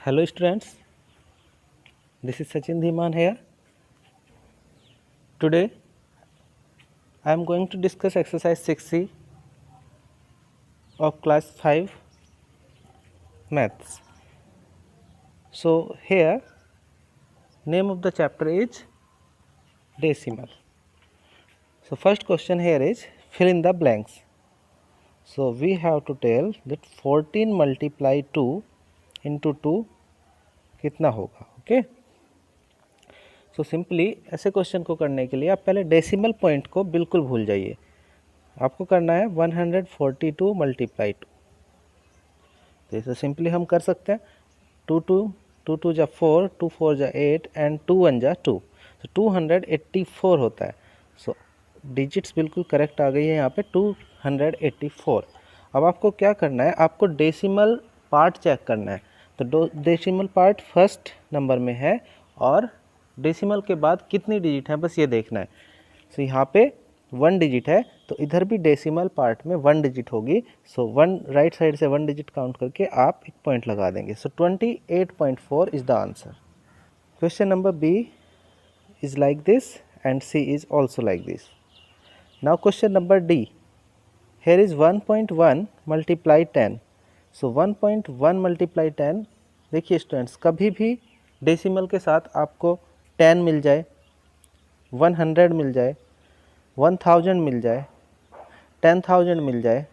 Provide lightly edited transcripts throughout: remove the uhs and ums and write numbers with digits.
Hello students, this is Sachin Dhiman here. Today I am going to discuss exercise 6C of class 5 maths. So here name of the chapter is decimal. So first question here is fill in the blanks. So we have to tell that 14 multiply 2 into 2 कितना होगा. Okay, so simply ऐसे question को करने के लिए आप पहले decimal point को बिल्कुल भूल जाइए. आपको करना है 142 मल्टीप्लाई 2. जैसे सिंपली हम कर सकते हैं 2 जा 4, 2 4 जा 8 एंड 2 1 जा 2. तो 284 होता है. सो डिजिट्स बिल्कुल करेक्ट आ गई है यहाँ पे 284. अब आपको क्या करना है, आपको डेसिमल पार्ट चेक करना है. तो डेसिमल पार्ट फर्स्ट नंबर में है और डेसिमल के बाद कितनी डिजिट है बस ये देखना है. सो यहाँ पे 1 डिजिट है तो इधर भी डेसिमल पार्ट में 1 डिजिट होगी. सो 1 राइट साइड से 1 डिजिट काउंट करके आप एक पॉइंट लगा देंगे. So 28.4 is the answer. Question number B is like this and C is also like this. Now question number D. Here is 1.1 multiply 10. So 1.1 multiply 10. देखिए students, कभी भी decimal के साथ आपको 10 मिल जाए, 100 मिल जाए, 1000 मिल जाए, 10,000 मिल जाए,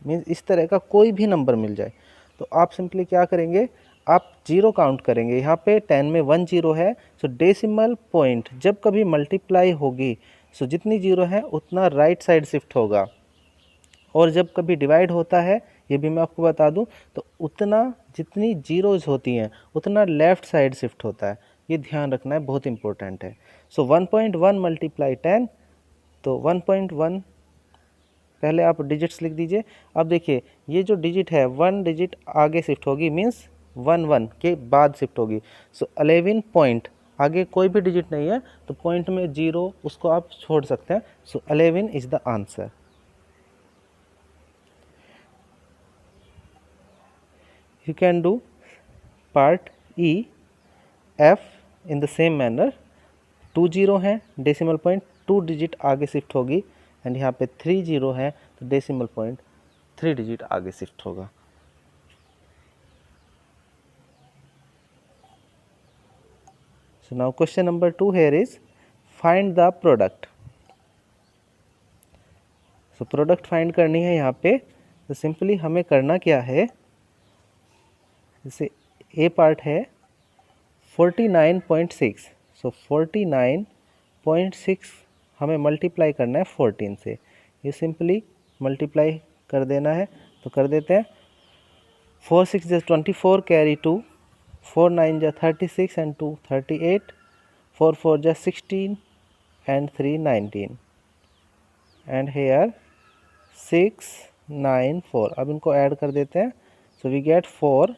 मीन्स इस तरह का कोई भी नंबर मिल जाए, तो आप सिंपली क्या करेंगे, आप जीरो काउंट करेंगे. यहाँ पे 10 में 1 जीरो है. सो डेसिमल पॉइंट जब कभी मल्टीप्लाई होगी सो जितनी जीरो है उतना राइट साइड शिफ्ट होगा, और जब कभी डिवाइड होता है, ये भी मैं आपको बता दूं, तो उतना जितनी जीरोज होती हैं उतना लेफ़्ट साइड शिफ्ट होता है. ये ध्यान रखना है, बहुत इंपॉर्टेंट है. सो 1.1 मल्टीप्लाई 10. तो 1.1 पहले आप डिजिट्स लिख दीजिए. अब देखिए ये जो डिजिट है 1 डिजिट आगे शिफ्ट होगी, मीन्स 1 के बाद शिफ्ट होगी. सो 11 पॉइंट आगे कोई भी डिजिट नहीं है तो पॉइंट में जीरो उसको आप छोड़ सकते हैं. सो 11 is the answer. You can do part E, F in the same manner. 2 zero है, डेसिमल पॉइंट 2 डिजिट आगे शिफ्ट होगी, एंड यहाँ पे 3 जीरो है तो डेसिमल पॉइंट 3 डिजिट आगे शिफ्ट होगा. So now question number 2 here is find the product. So product find करनी है यहाँ पे. तो सिंपली हमें करना क्या है, जैसे ए पार्ट है 49.6. सो 49.6 हमें मल्टीप्लाई करना है 14 से. ये सिंपली मल्टीप्लाई कर देना है, तो कर देते हैं. 4 6 जा 24 कैरी 2, 4 9 जा 36 एंड 2 38, 4 4 जा 16 एंड 3 19, एंड हेयर 6 9 4. अब इनको ऐड कर देते हैं. So we get 4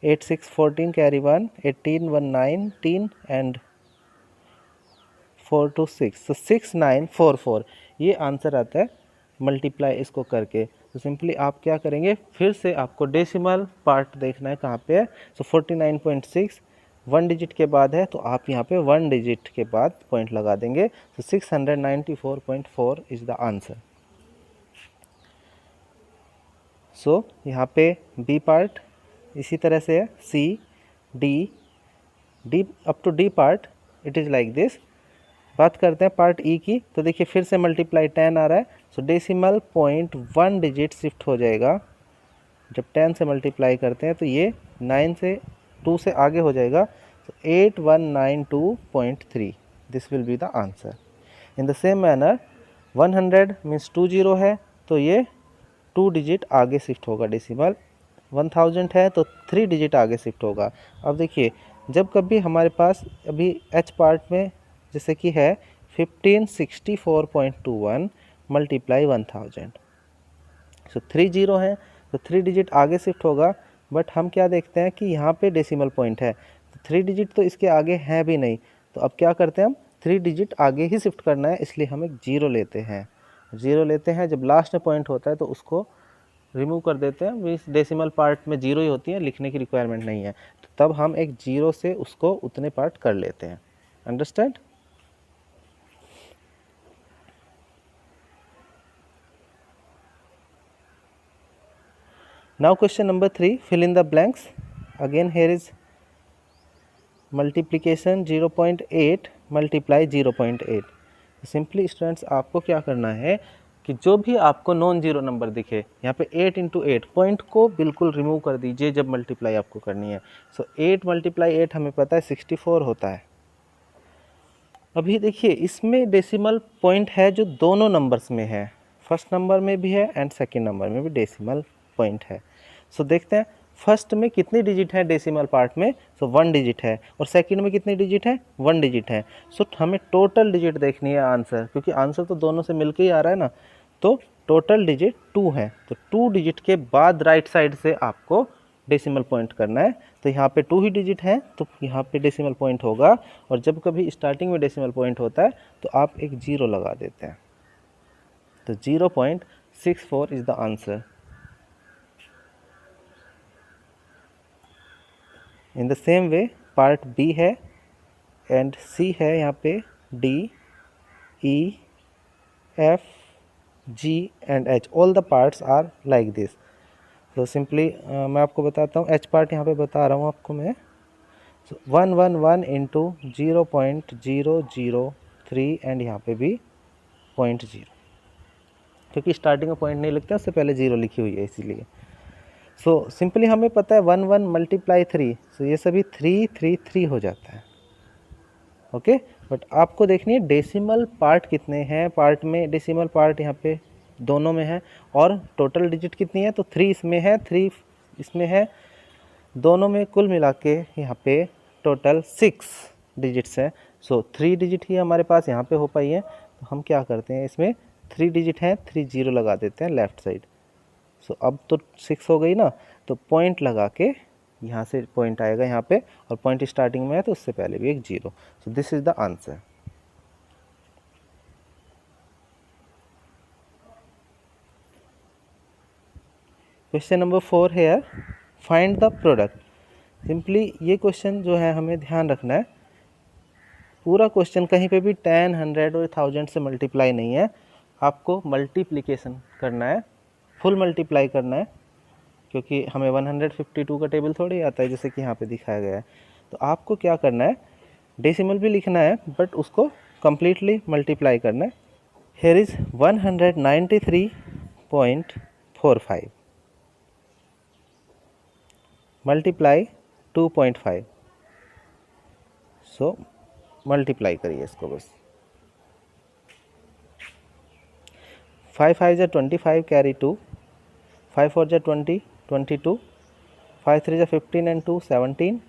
8 6 14 carry 1 18 1 19 and 4 2 6. So 6 9 4 4 ये आंसर आता है मल्टीप्लाई इसको करके. तो सिंपली आप क्या करेंगे, फिर से आपको डेसिमल पार्ट देखना है कहाँ पे है. सो 49.6 1 डिजिट के बाद है तो आप यहाँ पे 1 डिजिट के बाद पॉइंट लगा देंगे. तो 694.4 इज़ द आंसर. सो यहाँ पे बी पार्ट इसी तरह से है. C D up to D part it is like this. बात करते हैं पार्ट ई की. तो देखिए फिर से मल्टीप्लाई 10 आ रहा है. सो डेसिमल पॉइंट 1 डिजिट शिफ्ट हो जाएगा. जब 10 से मल्टीप्लाई करते हैं तो ये 9 से 2 से आगे हो जाएगा. तो 8192.3 this will be the answer. In the same manner 100 means 2 zero है तो ये 2 डिजिट आगे शिफ्ट होगा डेसिमल. 1000 है तो 3 डिजिट आगे शिफ्ट होगा. अब देखिए जब कभी हमारे पास अभी एच पार्ट में जैसे कि है 1564.21 मल्टीप्लाई 1000. सो 3 जीरो है तो 3 डिजिट आगे शिफ्ट होगा. बट हम क्या देखते हैं कि यहाँ पे डेसिमल पॉइंट है तो 3 डिजिट तो इसके आगे है भी नहीं. तो अब क्या करते हैं, हम 3 डिजिट आगे ही शिफ्ट करना है, इसलिए हम एक जीरो लेते हैं. जीरो लेते हैं, जब लास्ट में पॉइंट होता है तो उसको रिमूव कर देते हैं, मीन्स डेसिमल पार्ट में जीरो ही होती है, लिखने की रिक्वायरमेंट नहीं है, तो तब हम एक जीरो से उसको उतने पार्ट कर लेते हैं। Understand? Now question number 3, fill in the blanks. Again here is multiplication 0.8 multiply 0.8. Simply students आपको क्या करना है कि जो भी आपको नॉन जीरो नंबर दिखे, यहाँ पे 8 इंटू 8 पॉइंट को बिल्कुल रिमूव कर दीजिए जब मल्टीप्लाई आपको करनी है। सो 8 मल्टीप्लाई 8 हमें पता है 64 होता है। अभी देखिए इसमें डेसिमल पॉइंट है जो दोनों नंबर्स में है, फर्स्ट नंबर में भी है एंड सेकेंड नंबर में भी डेसिमल पॉइंट है। सो देखते हैं फर्स्ट में कितनी डिजिट है डेसिमल पार्ट में, सो 1 डिजिट है, और सेकंड में कितनी डिजिट है, 1 डिजिट है। सो हमें टोटल डिजिट देखनी है आंसर, क्योंकि आंसर तो दोनों से मिलके ही आ रहा है ना, तो टोटल डिजिट 2 है, तो 2 डिजिट के बाद राइट साइड से आपको डेसिमल पॉइंट करना है। तो यहाँ पे 2 ही डिजिट है तो यहाँ पे डेसिमल पॉइंट होगा, और जब कभी स्टार्टिंग में डेसिमल पॉइंट होता है तो आप एक जीरो लगा देते हैं, तो 0.64 is the answer. In the same way part B है एंड सी है, यहाँ पे D E F G and H, all the parts are like this. तो सिंपली मैं आपको बताता हूँ, एच पार्ट यहाँ पे बता रहा हूँ आपको मैं। 111 इंटू 0.003 एंड यहाँ पे भी 0.0, क्योंकि स्टार्टिंग में पॉइंट नहीं लिखते, उससे पहले जीरो लिखी हुई है इसीलिए। सो सिंपली हमें पता है 1 मल्टीप्लाई 3, सो ये सभी 3 3 3 हो जाता है। ओके, बट आपको देखनी है डेसिमल पार्ट कितने हैं, पार्ट में डेसिमल पार्ट यहाँ पे दोनों में है, और टोटल डिजिट कितनी है, तो 3 इसमें है, 3 इसमें है, दोनों में कुल मिला के यहाँ पे टोटल 6 डिजिट्स हैं। सो 3 डिजिट ही हमारे पास यहाँ पे हो पाई है, तो हम क्या करते हैं इसमें 3 डिजिट हैं, 3 जीरो लगा देते हैं लेफ़्ट साइड। सो अब तो 6 हो गई ना, तो पॉइंट लगा के यहाँ से पॉइंट आएगा यहाँ पे, और पॉइंट स्टार्टिंग में है तो उससे पहले भी एक zero. So this is the answer. Question number 4 है, फाइंड द प्रोडक्ट। सिंपली ये क्वेश्चन जो है हमें ध्यान रखना है, पूरा क्वेश्चन कहीं पे भी 10, 100 और 1000 से मल्टीप्लाई नहीं है, आपको मल्टीप्लिकेशन करना है, फुल मल्टीप्लाई करना है, क्योंकि हमें 152 का टेबल थोड़ी आता है जैसे कि यहाँ पे दिखाया गया है। तो आपको क्या करना है, डेसिमल भी लिखना है बट उसको कम्प्लीटली मल्टीप्लाई करना है। Here is 193.45 multiply 2.5। So multiply करिए इसको बस। 5 5 जा 25 कैरी 2, 5 4 जा 20 22, 5 3 जा 15 एंड 2 17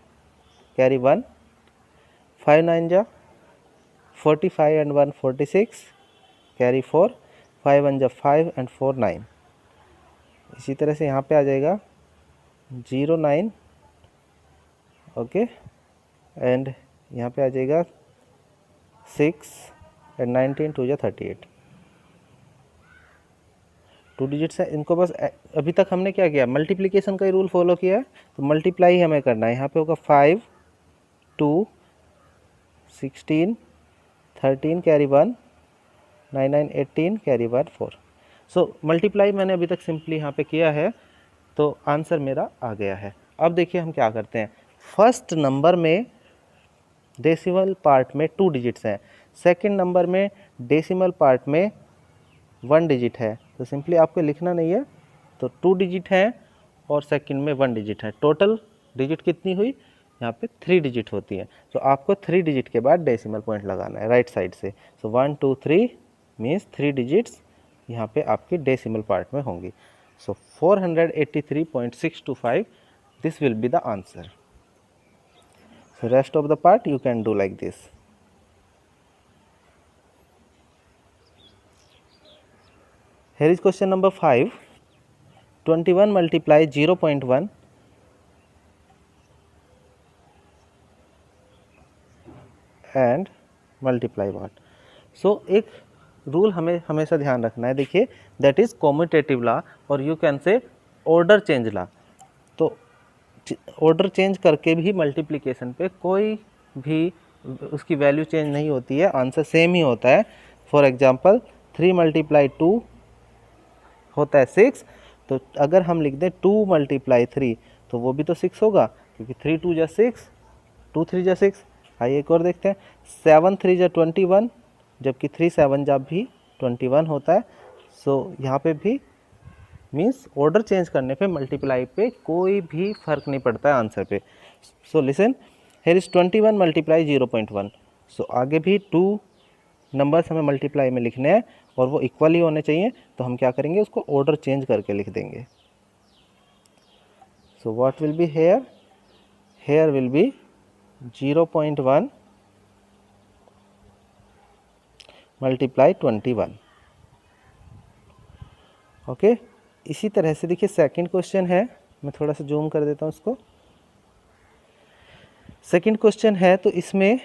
कैरी 1, 5 9 जा 45 एंड 1 46 कैरी 4, 5 1 जा 5 एंड 4 9। इसी तरह से यहाँ पे आ जाएगा 0 9, ओके, एंड यहाँ पे आ जाएगा 6 एंड 19 2 जा 38। 2 डिजिट्स है, इनको बस अभी तक हमने क्या किया, मल्टीप्लिकेशन का ही रूल फॉलो किया है, तो मल्टीप्लाई हमें करना है। यहाँ पे होगा 5 2 16 13 कैरी 1 9 9 18 कैरी 1 4। सो मल्टीप्लाई मैंने अभी तक सिंपली यहाँ पे किया है, तो आंसर मेरा आ गया है। अब देखिए हम क्या करते हैं, फर्स्ट नंबर में डेसिमल पार्ट में 2 डिजिट्स हैं, सेकंड नंबर में डेसिमल पार्ट में 1 डिजिट है, तो सिंपली आपको लिखना नहीं है, तो 2 डिजिट है और सेकंड में 1 डिजिट है, टोटल डिजिट कितनी हुई, यहाँ पे 3 डिजिट होती है, तो आपको 3 डिजिट के बाद डेसिमल पॉइंट लगाना है राइट साइड से। सो 1 2 3 मीन्स 3 डिजिट्स यहाँ पे आपकी डेसिमल पार्ट में होंगी। सो 483.625 this will be the answer. So rest of the part you can do like this. Here is question number 5. 21 multiply 0.1 and multiply what? So एक rule हमें हमेशा ध्यान रखना है, देखिए दैट इज कॉम्यूटेटिव लॉ, और you can say order change law, तो order change करके भी मल्टीप्लिकेशन पे कोई भी उसकी वैल्यू चेंज नहीं होती है, आंसर सेम ही होता है। फॉर एग्जांपल 3 × 2 होता है 6, तो अगर हम लिख दें 2 × 3 तो वो भी तो 6 होगा, क्योंकि 3 2 जा 6, 2 3 जा 6। आइए एक और देखते हैं, 7 3 जा 21, जबकि 3 7 जा भी 21 होता है। सो यहाँ पे भी मीन्स ऑर्डर चेंज करने पे मल्टीप्लाई पे कोई भी फर्क नहीं पड़ता है आंसर पे। So listen, here is 21 × 0.1। सो आगे भी 2 नंबर्स हमें मल्टीप्लाई में लिखने हैं और वो इक्वल ही होने चाहिए, तो हम क्या करेंगे, उसको ऑर्डर चेंज करके लिख देंगे। So what will be here, here will be 0.1 × 21। Okay, इसी तरह से देखिए सेकंड क्वेश्चन है, मैं थोड़ा सा जूम कर देता हूँ उसको। सेकंड क्वेश्चन है तो इसमें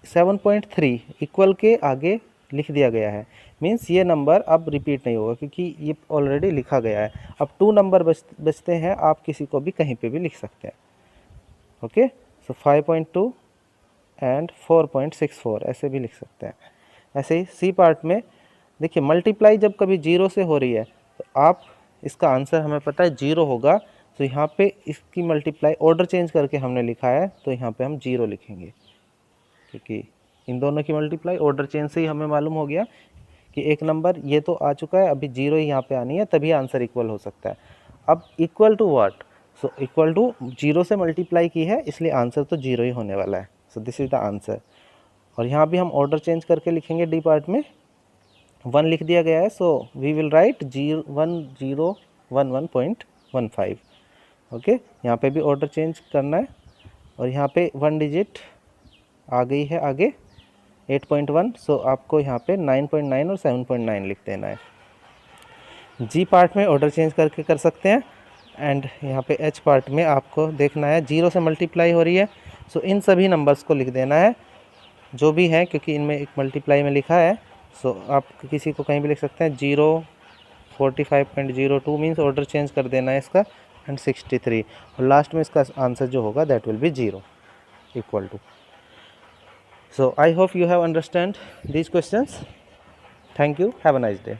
7.3 इक्वल के आगे लिख दिया गया है, मीन्स ये नंबर अब रिपीट नहीं होगा क्योंकि ये ऑलरेडी लिखा गया है। अब 2 नंबर बचते हैं, आप किसी को भी कहीं पे भी लिख सकते हैं। ओके, सो 5.2 एंड 4.64 ऐसे भी लिख सकते हैं। ऐसे ही सी पार्ट में देखिए, मल्टीप्लाई जब कभी 0 से हो रही है तो आप इसका आंसर हमें पता है 0 होगा, तो यहाँ पे इसकी मल्टीप्लाई ऑर्डर चेंज करके हमने लिखा है, तो यहाँ पे हम 0 लिखेंगे, क्योंकि इन दोनों की मल्टीप्लाई ऑर्डर चेंज से ही हमें मालूम हो गया कि एक नंबर ये तो आ चुका है, अभी 0 ही यहाँ पे आनी है, तभी आंसर इक्वल हो सकता है। अब equal to what, so equal to 0 से मल्टीप्लाई की है, इसलिए आंसर तो 0 ही होने वाला है। So this is the answer. और यहाँ भी हम ऑर्डर चेंज करके लिखेंगे, डी पार्ट में 1 लिख दिया गया है, so we will write 1011.15। Okay, यहाँ पे भी ऑर्डर चेंज करना है, और यहाँ पे 1 डिजिट आ गई है आगे 8.1, सो आपको यहाँ पे 9.9 और 7.9 लिख देना है। जी पार्ट में ऑर्डर चेंज करके कर सकते हैं, एंड यहाँ पे एच पार्ट में आपको देखना है 0 से मल्टीप्लाई हो रही है, सो इन सभी नंबर्स को लिख देना है जो भी है, क्योंकि इनमें एक मल्टीप्लाई में लिखा है। सो आप किसी को कहीं भी लिख सकते हैं। 45.02 मीन्स ऑर्डर चेंज कर देना है इसका, एंड 63, और लास्ट में इसका आंसर जो होगा that will be 0 equal to. So I hope you have understand these questions. Thank you. Have a nice day.